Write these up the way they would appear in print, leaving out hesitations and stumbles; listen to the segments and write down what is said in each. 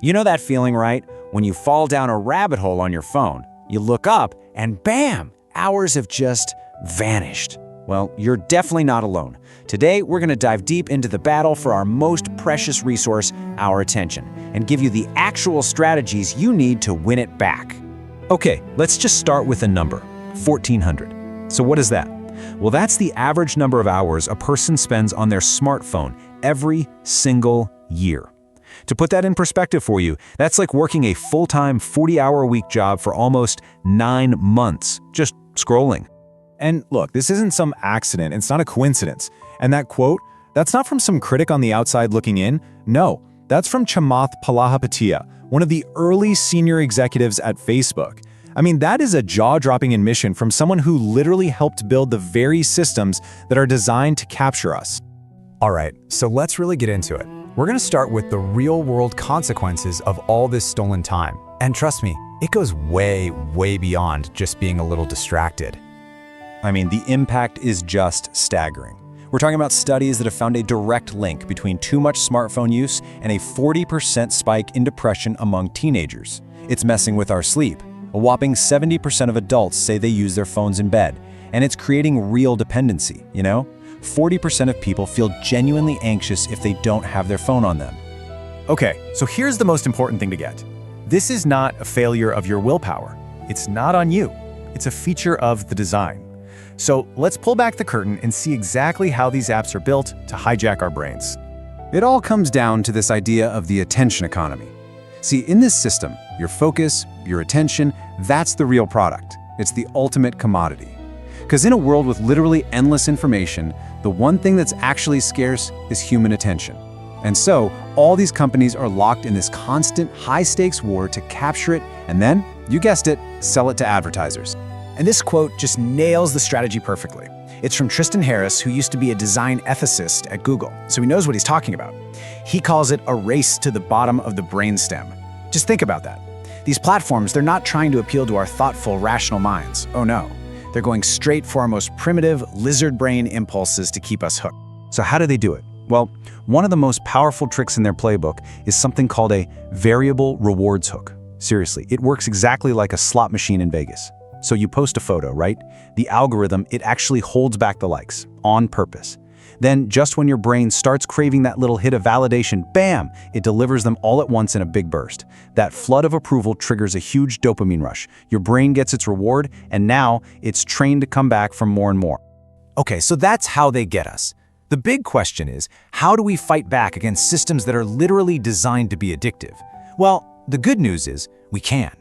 You know that feeling, right? When you fall down a rabbit hole on your phone, you look up and bam, hours have just vanished. Well, you're definitely not alone. Today, we're going to dive deep into the battle for our most precious resource, our attention, and give you the actual strategies you need to win it back. Okay, let's just start with a number, 1,400. So what is that? Well, that's the average number of hours a person spends on their smartphone every single year. To put that in perspective for you, that's like working a full-time 40-hour-a-week job for almost 9 months, just scrolling. And look, this isn't some accident, it's not a coincidence. And that quote, that's not from some critic on the outside looking in. No, that's from Chamath Palihapitiya, one of the early senior executives at Facebook. I mean, that is a jaw-dropping admission from someone who literally helped build the very systems that are designed to capture us. All right, so let's really get into it. We're going to start with the real-world consequences of all this stolen time. And trust me, it goes way, way beyond just being a little distracted. I mean, the impact is just staggering. We're talking about studies that have found a direct link between too much smartphone use and a 40% spike in depression among teenagers. It's messing with our sleep. A whopping 70% of adults say they use their phones in bed, and it's creating real dependency, you know? 40% of people feel genuinely anxious if they don't have their phone on them. Okay, so here's the most important thing to get. This is not a failure of your willpower. It's not on you. It's a feature of the design. So let's pull back the curtain and see exactly how these apps are built to hijack our brains. It all comes down to this idea of the attention economy. See, in this system, your focus, your attention, that's the real product. It's the ultimate commodity. Because in a world with literally endless information, the one thing that's actually scarce is human attention. And so, all these companies are locked in this constant high-stakes war to capture it and then, you guessed it, sell it to advertisers. And this quote just nails the strategy perfectly. It's from Tristan Harris, who used to be a design ethicist at Google, so he knows what he's talking about. He calls it a race to the bottom of the brainstem. Just think about that. These platforms, they're not trying to appeal to our thoughtful, rational minds. Oh no. They're going straight for our most primitive lizard brain impulses to keep us hooked. So how do they do it? Well, one of the most powerful tricks in their playbook is something called a variable rewards hook. Seriously, it works exactly like a slot machine in Vegas. So you post a photo, right? The algorithm, it actually holds back the likes on purpose. Then, just when your brain starts craving that little hit of validation, bam, it delivers them all at once in a big burst. That flood of approval triggers a huge dopamine rush. Your brain gets its reward, and now it's trained to come back for more and more. Okay, so that's how they get us. The big question is, how do we fight back against systems that are literally designed to be addictive? Well, the good news is, we can.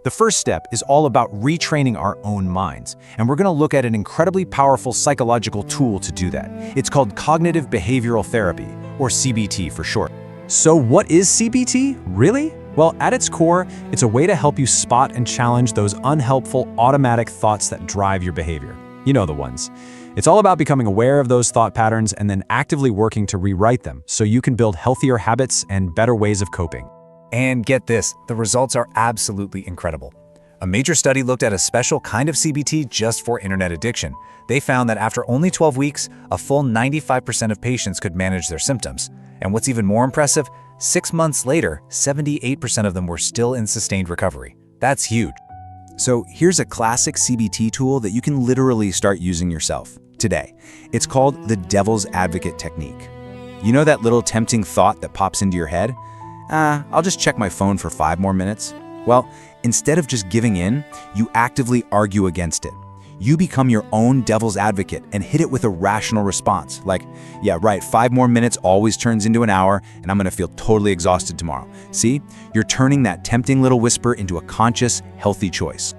The first step is all about retraining our own minds, and we're going to look at an incredibly powerful psychological tool to do that. It's called cognitive behavioral therapy, or CBT for short. So what is CBT? Really? Well, at its core, it's a way to help you spot and challenge those unhelpful automatic thoughts that drive your behavior. You know the ones. It's all about becoming aware of those thought patterns and then actively working to rewrite them so you can build healthier habits and better ways of coping. And get this, the results are absolutely incredible. A major study looked at a special kind of CBT just for internet addiction. They found that after only 12 weeks, a full 95% of patients could manage their symptoms. And what's even more impressive, 6 months later, 78% of them were still in sustained recovery. That's huge. So here's a classic CBT tool that you can literally start using yourself today. It's called the devil's advocate technique. You know that little tempting thought that pops into your head? I'll just check my phone for 5 more minutes. Well, instead of just giving in, you actively argue against it. You become your own devil's advocate and hit it with a rational response. Like, yeah, right, 5 more minutes always turns into an hour and I'm gonna feel totally exhausted tomorrow. See, you're turning that tempting little whisper into a conscious, healthy choice.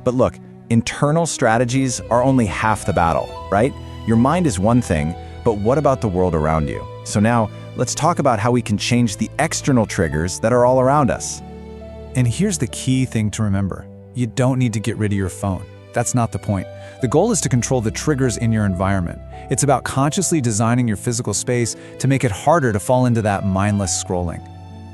But look, internal strategies are only half the battle, right? Your mind is one thing, but what about the world around you? So now, let's talk about how we can change the external triggers that are all around us. And here's the key thing to remember. You don't need to get rid of your phone. That's not the point. The goal is to control the triggers in your environment. It's about consciously designing your physical space to make it harder to fall into that mindless scrolling.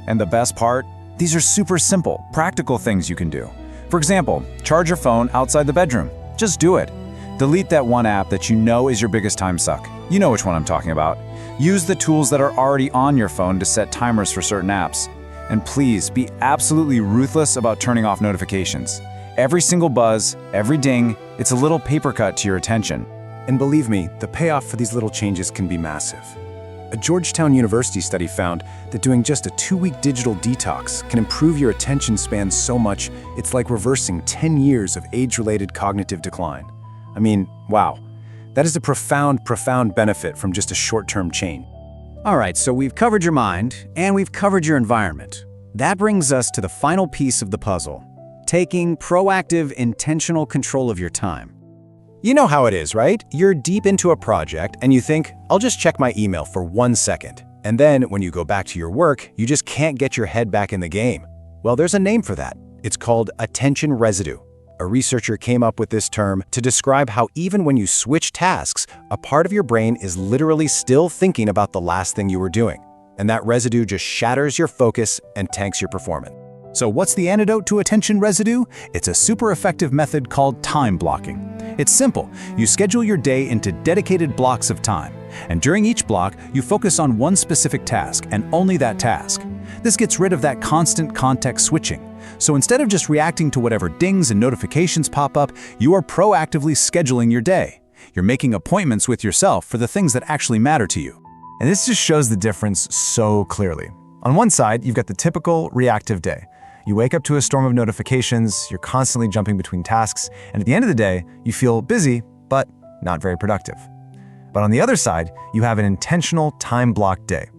And the best part? These are super simple, practical things you can do. For example, charge your phone outside the bedroom. Just do it. Delete that one app that you know is your biggest time suck. You know which one I'm talking about. Use the tools that are already on your phone to set timers for certain apps. And please be absolutely ruthless about turning off notifications. Every single buzz, every ding, it's a little paper cut to your attention. And believe me, the payoff for these little changes can be massive. A Georgetown University study found that doing just a 2-week digital detox can improve your attention span so much it's like reversing 10 years of age-related cognitive decline. I mean, wow. That is a profound, profound benefit from just a short-term change. All right, so we've covered your mind, and we've covered your environment. That brings us to the final piece of the puzzle, taking proactive, intentional control of your time. You know how it is, right? You're deep into a project, and you think, I'll just check my email for 1 second. And then, when you go back to your work, you just can't get your head back in the game. Well, there's a name for that. It's called attention residue. A researcher came up with this term to describe how even when you switch tasks, a part of your brain is literally still thinking about the last thing you were doing. And that residue just shatters your focus and tanks your performance. So what's the antidote to attention residue? It's a super effective method called time blocking. It's simple. You schedule your day into dedicated blocks of time. And during each block, you focus on one specific task and only that task. This gets rid of that constant context switching. So instead of just reacting to whatever dings and notifications pop up, you are proactively scheduling your day. You're making appointments with yourself for the things that actually matter to you. And this just shows the difference so clearly. On one side, you've got the typical reactive day. You wake up to a storm of notifications, you're constantly jumping between tasks, and at the end of the day, you feel busy, but not very productive. But on the other side, you have an intentional time-blocked day.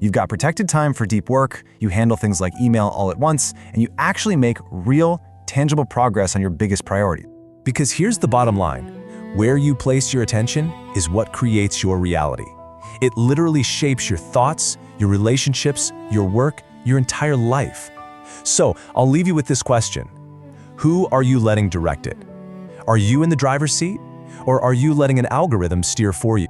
You've got protected time for deep work, you handle things like email all at once, and you actually make real, tangible progress on your biggest priority. Because here's the bottom line. Where you place your attention is what creates your reality. It literally shapes your thoughts, your relationships, your work, your entire life. So, I'll leave you with this question. Who are you letting direct it? Are you in the driver's seat? Or are you letting an algorithm steer for you?